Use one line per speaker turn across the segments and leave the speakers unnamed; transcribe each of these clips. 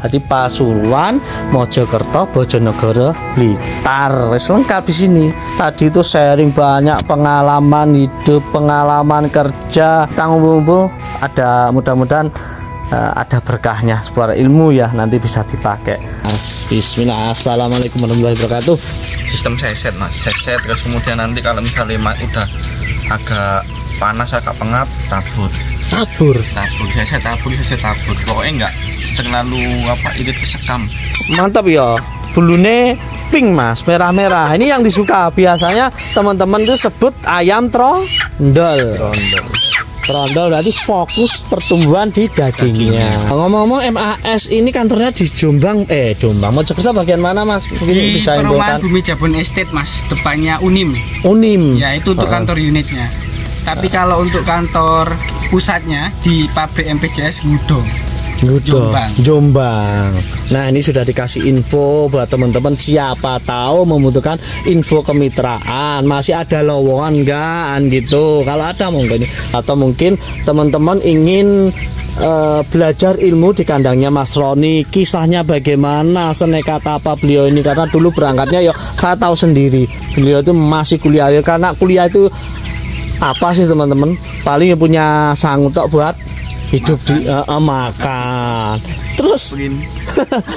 Jadi Pasuruan, Mojokerto, Bojonegoro, Blitar, wis lengkap di sini. Tadi itu sharing banyak pengalaman hidup, pengalaman kerja, tanggung ada, mudah-mudahan ada berkahnya, sebuah ilmu ya, nanti bisa dipakai. Bismillah. Assalamualaikum warahmatullahi wabarakatuh.
Sistem seset mas, seset, terus kemudian nanti kalau misalnya udah agak panas, agak pengap, tabur, seset tabur, pokoknya enggak terlalu irit kesekam. Mantap ya, bulunya pink mas, merah-merah. Ini yang disuka biasanya teman-teman itu sebut ayam trondol. Trondol berarti fokus pertumbuhan di dagingnya. Ngomong-ngomong, MAS ini kantornya di Jombang, Mojokerto bagian mana mas?
Mungkin bisa perumahan Bumi Jabon Estate mas, depannya Unim. Ya itu untuk kantor unitnya. Tapi kalau untuk kantor pusatnya di pabrik MPJS
Jombang. Nah ini sudah dikasih info buat teman-teman, siapa tahu membutuhkan info kemitraan, masih ada lowongan enggak gitu. Kalau ada mungkin, atau mungkin teman-teman ingin belajar ilmu di kandangnya Mas Roni, kisahnya bagaimana, senekat apa beliau ini, karena dulu berangkatnya ya saya tahu sendiri, beliau itu masih kuliah ya, karena kuliah itu apa sih teman-teman, paling punya sanggup buat hidup makan. Makan. Terus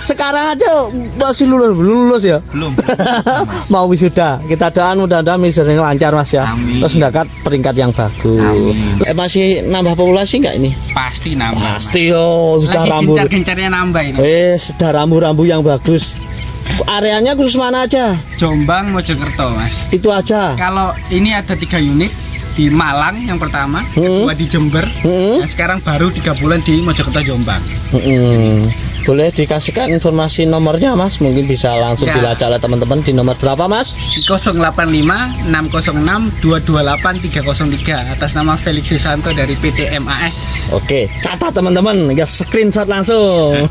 sekarang aja masih belum lulus ya? Belum. Mau wisuda. Kita doakan mudah-mudahan wisudanya lancar mas ya.
Amin.
Terus mendapat peringkat yang bagus. Masih nambah populasi nggak ini?
Pasti nambah.
Pasti yo, sudah rambu.
Gencar-gencarnya nambah ini.
Sudah rambu-rambu yang bagus. Areanya khusus mana aja?
Jombang, Mojokerto mas.
Itu aja.
Kalau ini ada 3 unit. Di Malang yang pertama, kedua di Jember, dan sekarang baru 3 bulan di Mojokerto Jombang.
Boleh dikasihkan informasi nomornya mas, mungkin bisa langsung dilacak oleh teman-teman. Di nomor berapa mas?
Di 085 606 228 303 atas nama Felix Susanto dari PT MAS.
Oke, catat teman-teman, ya screenshot langsung.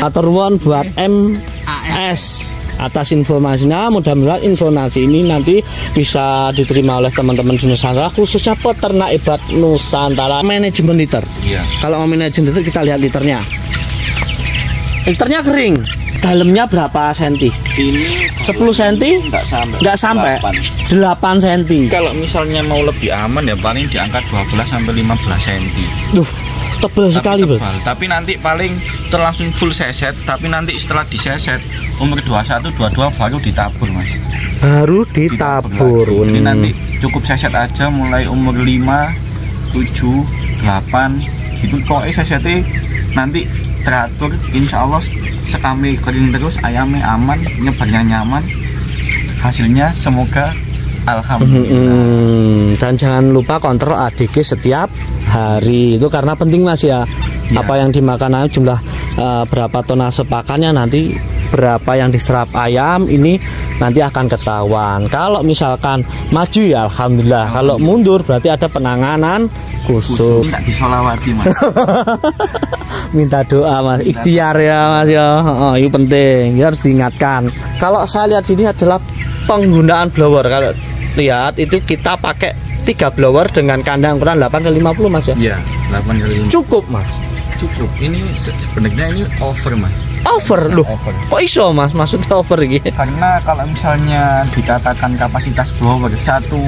Atur nuwun buat MAS atas informasinya. Mudah-mudahan informasi ini nanti bisa diterima oleh teman-teman di Nusantara, khususnya peternak hebat Nusantara. Manajemen liter. Iya. Kalau mau manajemen liter, kita lihat liternya. Liternya kering. Dalamnya berapa senti? Ini 10 senti? Enggak sampai. 8 senti.
Kalau misalnya mau lebih aman ya paling di angka 12 sampai 15 senti.
Tebal sekali bro.
Tapi nanti paling terlangsung full seset. Tapi nanti setelah diseset umur 21-22 baru ditabur mas.
Baru ditabur.
Jadi nanti cukup seset aja mulai umur 5, 7, 8 gitu. Pokoknya sesetnya nanti teratur. Insya Allah sekami kering terus, ayamnya aman, nyebarnya nyaman, hasilnya semoga alhamdulillah.
Dan jangan lupa kontrol ADG setiap hari, itu karena penting mas ya. Apa yang dimakan ayam, jumlah berapa tonase pakannya, nanti berapa yang diserap ayam ini nanti akan ketahuan. Kalau misalkan maju ya alhamdulillah, kalau mundur berarti ada penanganan khusus.
Minta disolawati mas.
Minta doa mas, ikhtiar ya mas ya. Itu penting, harus diingatkan. Kalau saya lihat sini adalah penggunaan blower. Kalau lihat itu kita pakai 3 blower dengan kandang ukuran 8x50 mas ya?
Iya, 8x50.
Cukup mas?
Cukup. Ini sebenarnya ini over mas.
Over loh? Over. Kok iso mas? Maksudnya over gitu?
Karena kalau misalnya dikatakan kapasitas blower satu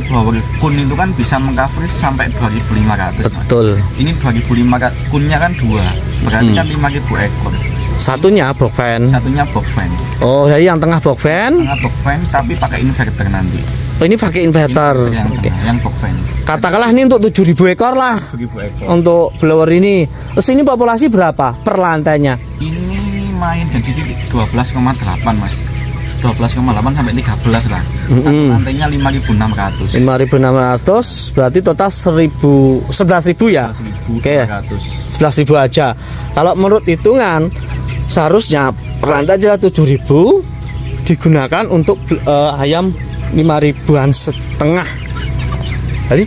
blower kun itu kan bisa mengcover sampai 2.500.
Betul.
Mas. Ini 2.500, kunnya kan 2, berarti kan 5.000 ekor.
Satunya box fan.
Satunya box fan.
Oh, jadi yang tengah box fan.
Tengah box fan tapi pakai inverter nanti.
Oh, ini pakai inverter.
Yang box fan.
Katakanlah ini untuk 7.000 ekor lah.
7.000 ekor.
Untuk blower ini. Terus ini populasi berapa per lantainya?
Ini main dari 12,8 mas. 12,8 sampai 13 lah. Lantainya 5.600.
5.600 berarti total 11.000 ya? 11.000. Oke. 11.000 aja. Kalau menurut hitungan seharusnya per lantai aja 7.000 digunakan untuk ayam 5.000-an setengah. Jadi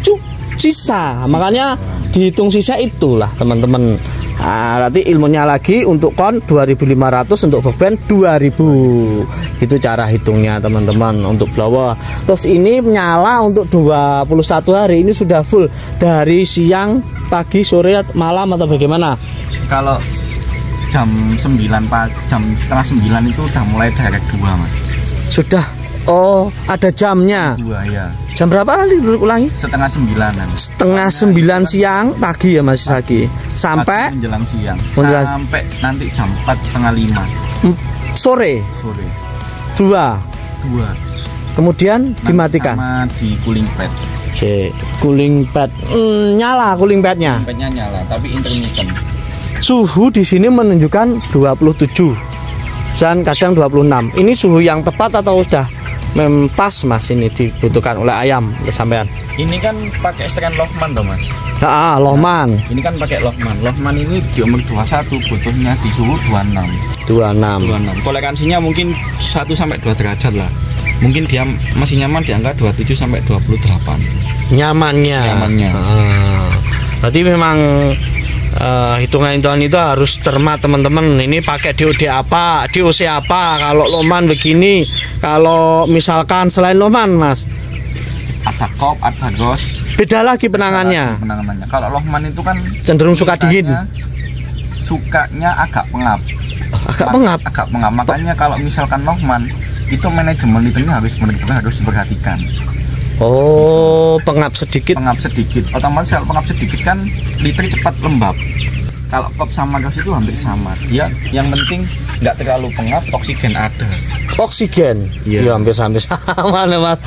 sisa, makanya dihitung sisa itulah teman-teman. Nah, nanti ilmunya lagi untuk kon 2.500, untuk boxben 2.000. Gitu cara hitungnya teman-teman untuk blower. Terus ini nyala untuk 21 hari, ini sudah full dari siang, pagi, sore, malam atau bagaimana?
Kalau jam 9 pagi, jam setengah 9 itu udah mulai direct 2 Mas.
Sudah. Oh, ada jamnya.
2 ya.
Jam berapa nanti ulangi?
Setengah 9-an.
Setengah 9 siang pagi ya Mas Saki. Sampai
menjelang siang.
Menjelang...
Sampai nanti jam 4 setengah 5.
Sore. 2. Kemudian nanti dimatikan.
Sama di cooling pad.
Cooling pad. Nyala cooling padnya.
Cooling padnya nyala, tapi intermittent.
Suhu di sini menunjukkan 27 dan kadang 26. Ini suhu yang tepat atau sudah pas Mas ini dibutuhkan oleh ayam sampean?
Ini kan pakai stand Lohman toh Mas.
Lohman.
Ini kan pakai Lohman. Lohman ini di umur 21 butuhnya di suhu 26. Toleransinya mungkin 1 sampai 2 derajat lah. Mungkin dia masih nyaman di angka 27 sampai 28.
Nyamannya. Berarti memang hitungan-hitungan itu harus cermat teman-teman. Ini pakai DOC apa, kalau Lohman begini, kalau misalkan selain Lohman Mas,
ada kop, ada gos.
Beda lagi penangannya.
Kalau Lohman itu kan
cenderung suka dingin.
Sukanya agak pengap.
Agak pengap.
Makanya kalau misalkan Lohman itu manajemen liternya harus benar-benar harus diperhatikan.
Oh, pengap sedikit.
Otomatis kalau pengap sedikit kan liter cepat lembab. Kalau kop sama gas itu hampir sama. Dia yang penting nggak terlalu pengap, oksigen ada.
Oksigen, ya hampir sama Mas.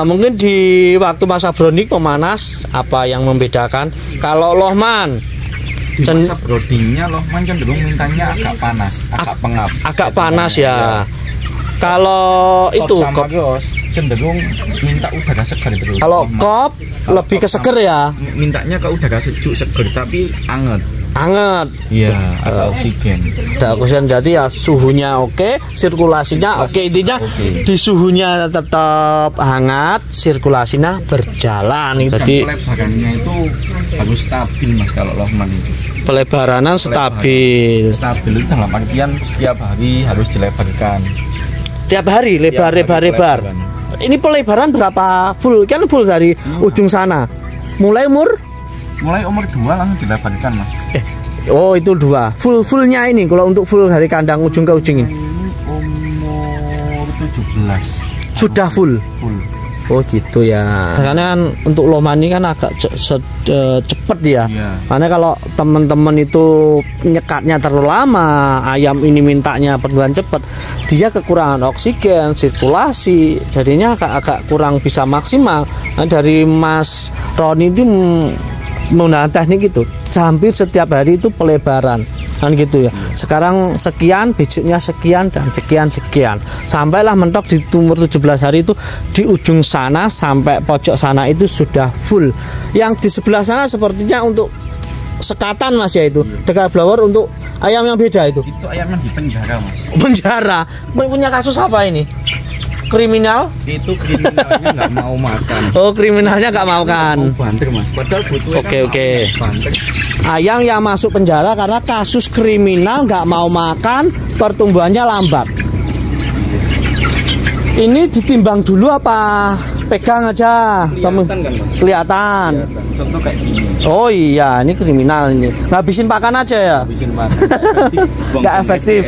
Mungkin di waktu masa browning pemanas apa yang membedakan? Kalau Lohman,
masa browningnya Lohman cenderung mintanya agak panas, agak pengap.
Agak panas ya. Kalau itu
kop cenderung minta udara segar terus.
Kalau kop lebih ke seger ya.
Mintanya ke udara sejuk seger tapi anget. Iya, ada oksigen.
Ada oksigen jadi ya suhunya oke, sirkulasinya oke. Intinya di suhunya tetap hangat, sirkulasinya berjalan. Jadi
pelebarannya itu harus stabil Mas kalau Lohman itu.
Pelebarannya stabil.
Stabil itu dalam artian setiap hari harus dilebarkan.
Tiap hari lebar. Ini pelebaran berapa full? Kan full dari ujung sana. Mulai umur
2 langsung dilebarkan Mas.
Oh itu 2. Fullnya ini kalau untuk full dari kandang ujung ke ujung ini.
Umur 17.
Sudah full. Oh gitu ya. Karena kan untuk Lohman ini kan agak cepet ya. Karena kalau teman-teman itu nyekatnya terlalu lama, ayam ini mintanya pertumbuhan cepet, dia kekurangan oksigen, sirkulasi, jadinya agak kurang bisa maksimal. Nah, dari Mas Roni itu menggunakan teknik itu hampir setiap hari itu pelebaran kan gitu ya. Sekarang sekian, bibitnya sekian dan sekian sampailah mentok di umur 17 hari itu di ujung sana sampai pojok sana itu sudah full. Yang di sebelah sana sepertinya untuk sekatan Mas ya, itu dekat blower untuk ayam yang beda itu
ayam yang di penjara Mas.
Penjara punya kasus apa ini? Kriminal?
Itu kriminalnya nggak mau makan.
Oh, kriminalnya nggak mau kan?
Banter Mas. Padahal butuh.
Oke. Ayam yang masuk penjara karena kasus kriminal, nggak mau makan, pertumbuhannya lambat. Ini ditimbang dulu apa pegang aja?
Kelihatan kan Mas?
Kelihatan.
Contoh kayak gini.
Oh iya, ini kriminal ini. Ngabisin pakan aja ya?
Ngabisin pakan.
Nggak efektif.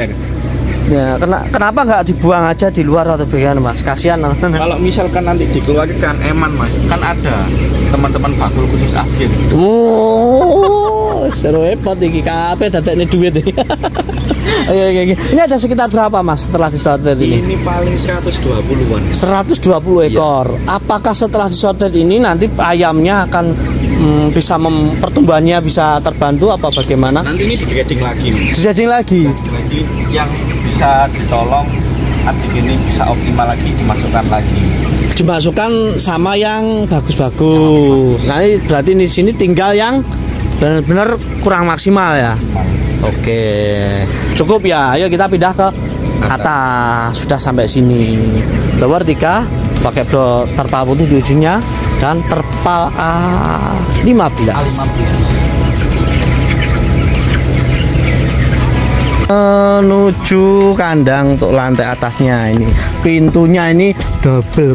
Ya, kenapa nggak dibuang aja di luar atau bagaimana Mas? Kasihan.
Kalau misalkan nanti dikeluarkan eman Mas, kan ada teman-teman bakul khusus akhir.
Oh, seru hebat iki kabeh dadekne duit iki. Oke. Ini ada sekitar berapa Mas setelah disorter ini?
Ini paling 120-an.
120 ekor. Apakah setelah disorter ini nanti ayamnya akan bisa pertumbuhannya bisa terbantu apa bagaimana?
Nanti ini digrading lagi.
Digrading lagi.
Yang bisa ditolong adik ini bisa optimal lagi dimasukkan
sama yang bagus-bagus. Nanti berarti di sini tinggal yang benar-benar kurang maksimal ya. Oke, cukup ya. Ayo kita pindah ke atas. Sudah sampai sini. Blower 3 pakai terpal putih di ujungnya dan terpal A15. Menuju kandang untuk lantai atasnya ini. Pintunya ini double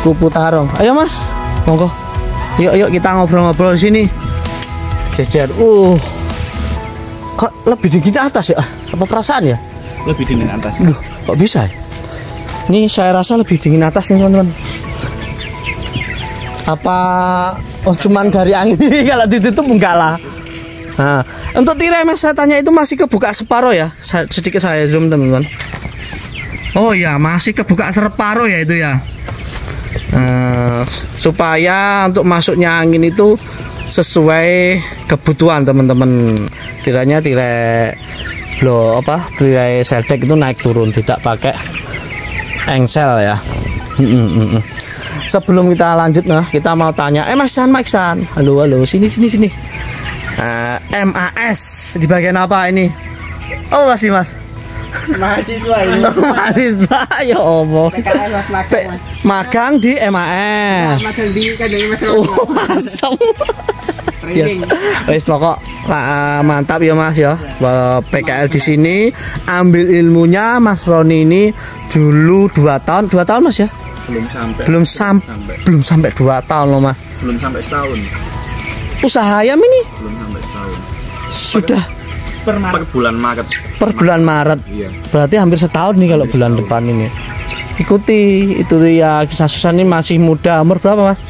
kupu tarong. Ayo Mas, monggo. Yuk kita ngobrol-ngobrol di sini. Jejer. Kok lebih dingin atas ya? Apa perasaan ya?
Lebih dingin atas.
Duh, kok bisa ya? Ini saya rasa lebih dingin atas nih teman-teman. Apa cuman dari angin ini kalau ditutup enggak lah. Nah, untuk tirai mas saya tanya itu masih kebuka separuh ya? Sedikit saya zoom teman-teman. Oh ya, masih kebuka separuh ya itu ya. Supaya untuk masuknya angin itu sesuai kebutuhan teman-teman. Tirainya tirai tirai seldek itu naik turun, tidak pakai engsel ya. Sebelum kita lanjut kita mau tanya, Mas Iksan, halo sini. MAS di bagian apa ini? Oh masih mas.
Mahasiswa ini.
Mahasiswa ya Allah. Magang di MAS.
Magang di Mas.
Asem. Wis pokok mantap ya Mas ya. PKL di sini ambil ilmunya Mas Roni ini dulu 2 tahun Mas ya? Belum sampai 2 tahun loh Mas.
Belum sampai setahun.
Usaha ayam ini?
Belum sampai setahun.
Sudah
per bulan Maret.
Per bulan Maret.
Iya.
Berarti hampir setahun nih kalau bulan depan ini. Ikuti itu ya, kisah Susan ini masih muda. Umur berapa Mas?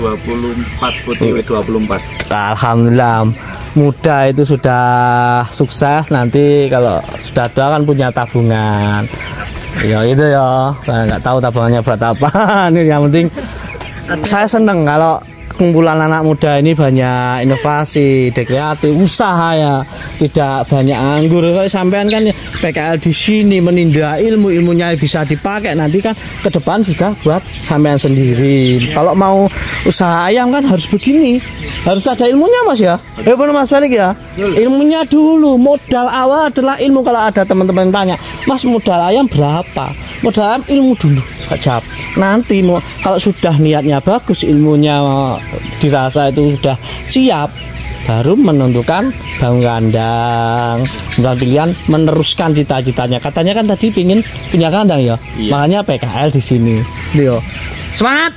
24, Putri 24.
Alhamdulillah muda itu sudah sukses. Nanti kalau sudah tua kan punya tabungan. Ya itu ya, saya nggak tahu tabungannya buat apa. Ini yang penting saya seneng kalau kumpulan anak muda ini banyak inovasi, kreatif, usaha ya, tidak banyak anggur. Sampean kan PKL di sini menindak ilmunya bisa dipakai nanti kan ke depan juga buat sampean sendiri. Kalau mau usaha ayam kan harus begini, harus ada ilmunya Mas ya. Benar Mas Felix ya. Ilmunya dulu, modal awal adalah ilmu. Kalau ada teman-teman tanya, Mas modal ayam berapa? Modal ayam ilmu dulu. Jawab. Nanti kalau sudah niatnya bagus, ilmunya dirasa itu sudah siap, baru menentukan bangun kandang. Bukan pilihan meneruskan cita-citanya. Katanya kan tadi pingin punya kandang ya. Iya. Makanya PKL di sini. Yo. Semangat.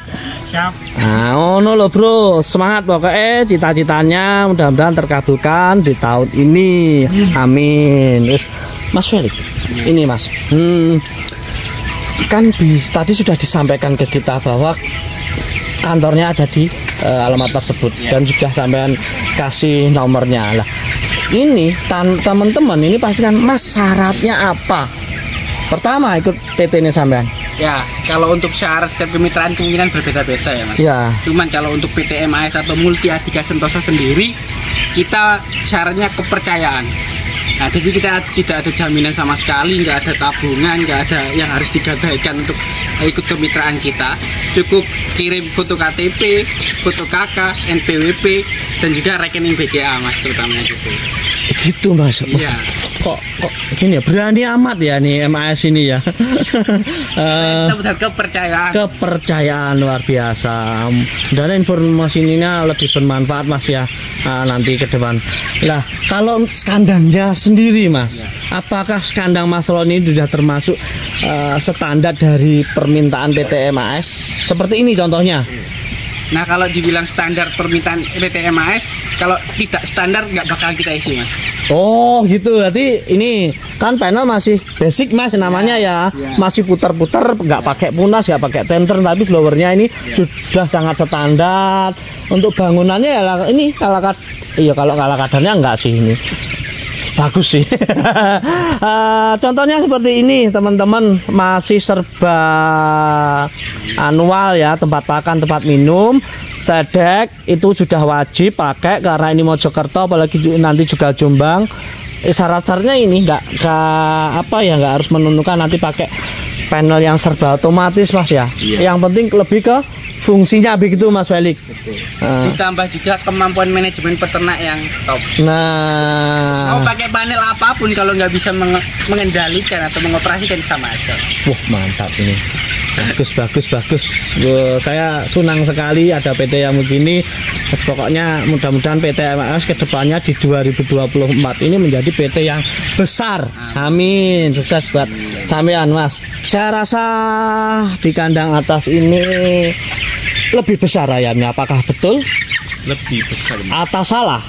Siap.
Nah, ono lo bro, semangat pokoknya cita-citanya mudah-mudahan terkabulkan di tahun ini. Amin. Terus Mas Felix, ini Mas. Kan tadi sudah disampaikan ke kita bahwa kantornya ada di alamat tersebut dan sudah sampean kasih nomornya lah. Ini teman-teman ini pasti kan Mas syaratnya apa? Pertama ikut PT ini sampean.
Ya, kalau untuk syarat setiap kemitraan kemungkinan berbeda-beda ya Mas.
Ya.
Cuman kalau untuk PT MAS atau Multi Adhika Sentosa sendiri, kita syaratnya kepercayaan. Nah, jadi kita tidak ada jaminan sama sekali, nggak ada tabungan, nggak ada yang harus digadaikan untuk ikut kemitraan kita. Cukup kirim foto KTP, foto KK, NPWP, dan juga rekening BCA Mas, terutamanya gitu.
Gitu Mas.
Iya.
Kok gini ya, berani amat ya nih MAS ini ya.
Kita kepercayaan
luar biasa. Dan informasi ini lebih bermanfaat Mas ya. Nanti ke depan. Lah, kalau kandangnya sendiri Mas, apakah kandang Mas Roni sudah termasuk standar dari permintaan PT MAS? Seperti ini contohnya.
Nah, kalau dibilang standar permintaan PT MAS, kalau tidak standar nggak bakal kita isi Mas.
Oh gitu, berarti ini kan panel masih basic Mas namanya ya. Masih putar-putar, nggak pakai punas, nggak pakai tenter, tapi blowernya ini sudah sangat standar. Untuk bangunannya ya ini kalau kadarnya enggak sih ini. Bagus sih. Contohnya seperti ini teman-teman, masih serba annual ya, tempat makan, tempat minum, sedek itu sudah wajib pakai karena ini Mojokerto, apalagi nanti juga Jombang. Syarat-syaratnya ini nggak harus menentukan nanti pakai panel yang serba otomatis Mas ya. Yang penting lebih ke fungsinya begitu Mas Felix.
Ditambah juga kemampuan manajemen peternak yang top.
Nah,
mau pakai panel apapun kalau nggak bisa mengendalikan atau mengoperasikan sama aja.
Wah mantap ini. Bagus. Saya senang sekali ada PT yang begini. Pokoknya mudah-mudahan PT MAS kedepannya di 2024 ini menjadi PT yang besar. Amin. Sukses buat sampean Mas. Saya rasa di kandang atas ini lebih besar ayamnya. Apakah betul?
Lebih besar.
Atau salah?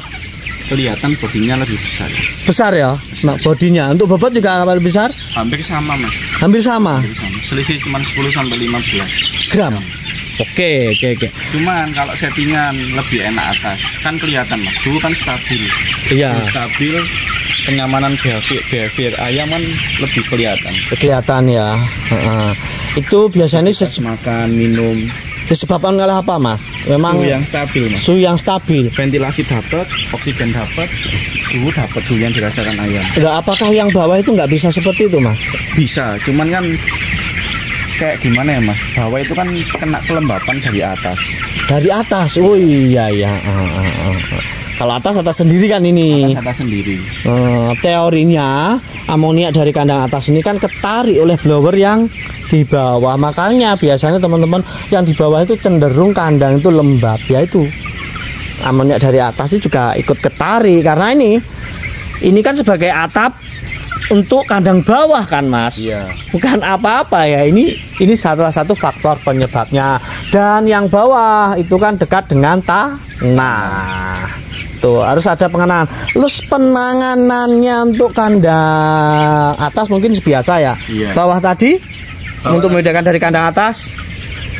kelihatan bodinya lebih besar.
Besar ya, nah, bodinya. Untuk bobot juga lebih besar?
Hampir sama mas.
Hampir sama.
Hampir sama. Selisih cuma 10 sampai 15
gram. Oke.
Cuman kalau settingan lebih enak atas, kan kelihatan mas. Dulu kan stabil.
Iya.
Stabil, kenyamanan behavior ayam kan lebih kelihatan.
Kelihatan ya. Itu biasanya
makan, minum.
Disebabkan oleh apa mas? Memang
suhu yang stabil mas.
Suhu yang stabil.
Ventilasi dapat, oksigen dapat, suhu dapat, suhu yang dirasakan ayam.
Nah, apakah yang bawah itu nggak bisa seperti itu mas?
Bisa, cuman kan kayak gimana ya mas? Bawah itu kan kena kelembapan dari atas.
Dari atas, oh iya. Kalau atas sendiri kan ini.
Atas sendiri.
Teorinya amoniak dari kandang atas ini kan ketarik oleh blower yang di bawah. Makanya biasanya teman-teman yang di bawah itu cenderung kandang itu lembab. Ya itu amoniak dari atas itu juga ikut ketarik karena ini kan sebagai atap untuk kandang bawah kan mas.
Iya.
Bukan apa-apa ya. Ini salah satu faktor penyebabnya. Dan yang bawah itu kan dekat dengan tanah. Tuh harus ada pengenalan. Terus penanganannya untuk kandang atas mungkin biasa ya.
Iya.
Bawah tadi untuk membedakan dari kandang atas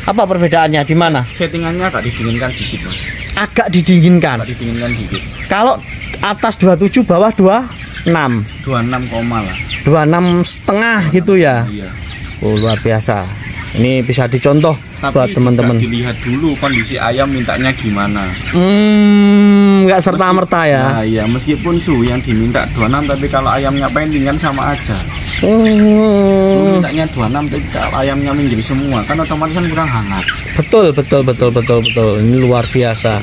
apa perbedaannya di mana?
Settingannya agak didinginkan dikit mas.
Agak didinginkan.
Agak didinginkan dikit.
Kalau atas 27 bawah 26.
26 koma lah.
26 setengah gitu ya.
Iya.
Oh luar biasa. Ini bisa dicontoh buat teman-teman.
Dilihat dulu kondisi ayam mintanya gimana.
Nggak serta-merta ya.
Nah, iya, meskipun suhu yang diminta 26 tapi kalau ayamnya pengen kan sama aja. Suhu mintanya 26 tapi kalau ayamnya minggir semua kan otomatis kan kurang hangat.
Betul. Ini luar biasa.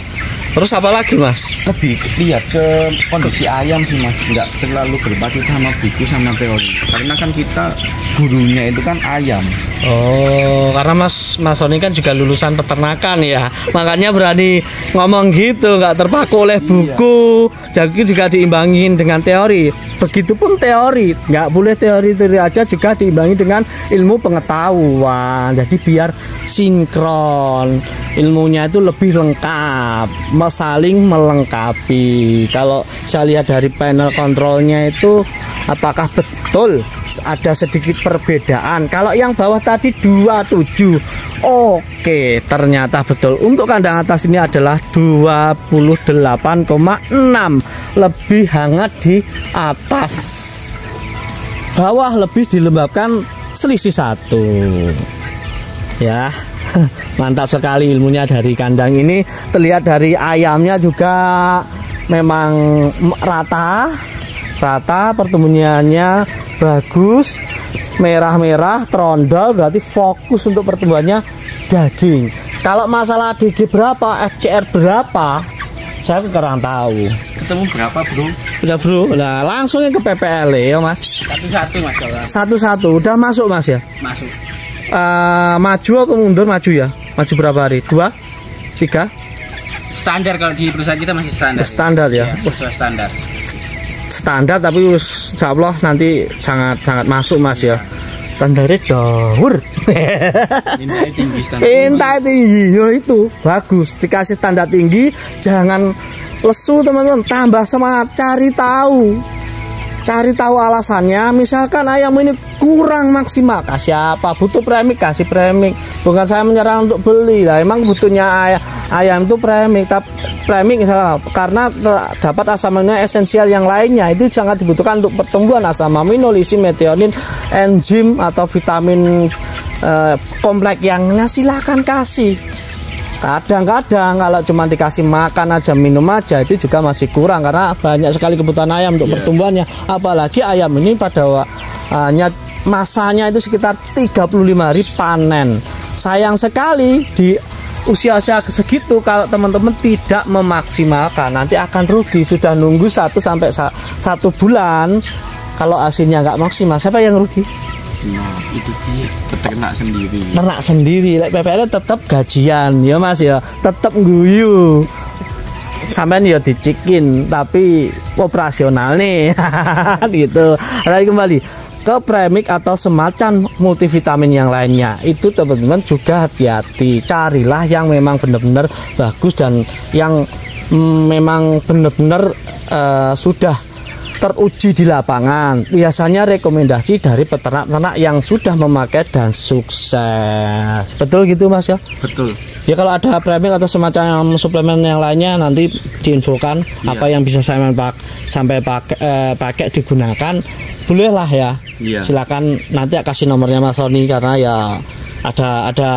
Terus apa lagi mas?
Lebih lihat ke kondisi ayam sih mas, nggak terlalu berpacu sama buku sama teori. Karena kan kita gurunya itu kan ayam.
Oh, karena Mas Sony kan juga lulusan peternakan ya, makanya berani ngomong gitu, nggak terpaku oleh buku. Jadi juga diimbangin dengan teori. Begitupun teori, nggak boleh teori aja, juga diimbangi dengan ilmu pengetahuan. Jadi biar sinkron, ilmunya itu lebih lengkap, saling melengkapi. Kalau saya lihat dari panel kontrolnya itu, apakah betul ada sedikit perbedaan? Kalau yang bawah tadi 27, oke, ternyata betul. Untuk kandang atas ini adalah 28,6, lebih hangat di atas. Bawah lebih dilembabkan selisih 1. Ya. Mantap sekali ilmunya dari kandang ini. Terlihat dari ayamnya juga memang rata, pertumbuhannya bagus, merah-merah, trondol, berarti fokus untuk pertumbuhannya daging. Kalau masalah DG berapa, FCR berapa, saya kurang tahu.
Ketemu berapa bro?
Udah bro, nah langsungnya ke PPL ya mas.
Satu-satu mas.
Satu-satu, udah masuk mas ya?
Masuk.
Maju atau mundur? Maju ya? Maju berapa hari? 2? 3?
Standar kalau di perusahaan kita masih standar.
Standar ya?
Standar.
Standar tapi insya Allah nanti sangat masuk mas ya. Standarnya dawur. Minta tinggi, yo itu bagus. Dikasih standar tinggi, jangan lesu teman-teman. Tambah semangat, cari tahu alasannya. Misalkan ayam ini kurang maksimal, kasih apa? Butuh premik, kasih premik. Bukan saya menyerang untuk beli lah. Emang butuhnya ayam itu premik, tapi premik misalnya karena dapat asam amino esensial yang lainnya itu sangat dibutuhkan untuk pertumbuhan. Asam amino, lisin, metionin, enzim atau vitamin kompleks yang silahkan kasih. Kadang-kadang kalau cuma dikasih makan aja, minum aja, itu juga masih kurang karena banyak sekali kebutuhan ayam untuk pertumbuhannya. Apalagi ayam ini pada masanya itu sekitar 35 hari panen. Sayang sekali di usia-usia segitu kalau teman-teman tidak memaksimalkan, nanti akan rugi. Sudah nunggu 1 sampai 1 bulan, kalau hasilnya nggak maksimal, siapa yang rugi?
Nah, itu sih peternak sendiri.
Ternak sendiri, PPL tetap gajian ya mas ya, tetap guyu. Sampai ya dicikin, tapi operasional nih, gitu. Lagi kembali ke premik atau semacam multivitamin yang lainnya, itu teman-teman juga hati-hati. Carilah yang memang benar-benar bagus dan yang memang benar-benar sudah teruji di lapangan. Biasanya rekomendasi dari peternak-peternak yang sudah memakai dan sukses. Betul gitu Mas ya?
Betul.
Ya kalau ada premix atau semacam suplemen yang lainnya nanti diinfokan apa yang bisa saya sampai pakai digunakan. Bolehlah ya. Silakan nanti kasih nomornya Mas Roni karena ya ada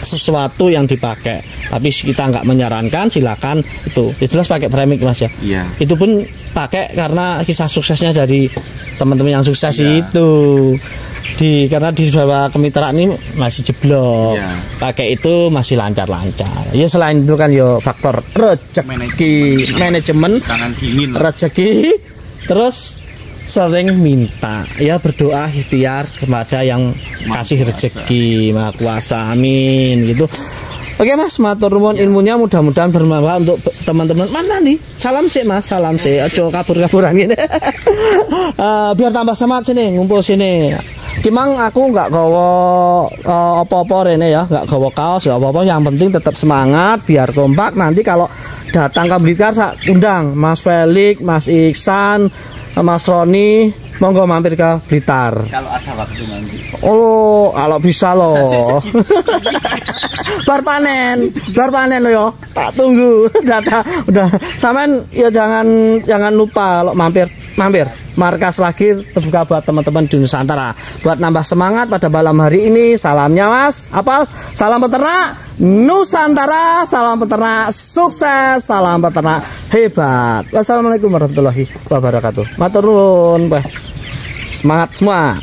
sesuatu yang dipakai, tapi kita nggak menyarankan. Silakan itu jelas pakai premix Mas ya. Itu pun pakai karena kisah suksesnya dari teman-teman yang sukses itu karena di beberapa kemitraan ini masih jeblok, pakai itu masih lancar-lancar. Ya selain itu kan yo faktor rezeki, manajemen
tangan dingin,
rezeki, terus sering minta, ya berdoa ikhtiar kepada yang kasih rezeki, Maha Kuasa, amin gitu. Oke Mas, matur nuwun ilmunya, mudah-mudahan bermanfaat untuk teman-teman. Mana nih? Salam sih Mas, salam sih. Ojo kabur-kaburan gini. Biar tambah semangat sini, ngumpul sini. Kimang aku nggak gawa apa-apa rene ya, nggak gawa kaos, nggak apa-apa. Yang penting tetap semangat, biar kompak. Nanti kalau datang ke Blitar, saya undang Mas Felix, Mas Iksan, Mas Roni, monggo mampir ke Blitar.
Kalau ada waktu nanti.
Oh, kalau bisa loh. Bar panen lo yo. Tak tunggu data. Udah, sampean ya jangan lupa kalau mampir. Markas lagi terbuka buat teman-teman di Nusantara. Buat nambah semangat pada malam hari ini. Salamnya Mas, apal? Salam peternak Nusantara, salam peternak sukses, salam peternak hebat. Wassalamualaikum warahmatullahi wabarakatuh. Matur nuwun, semangat semua.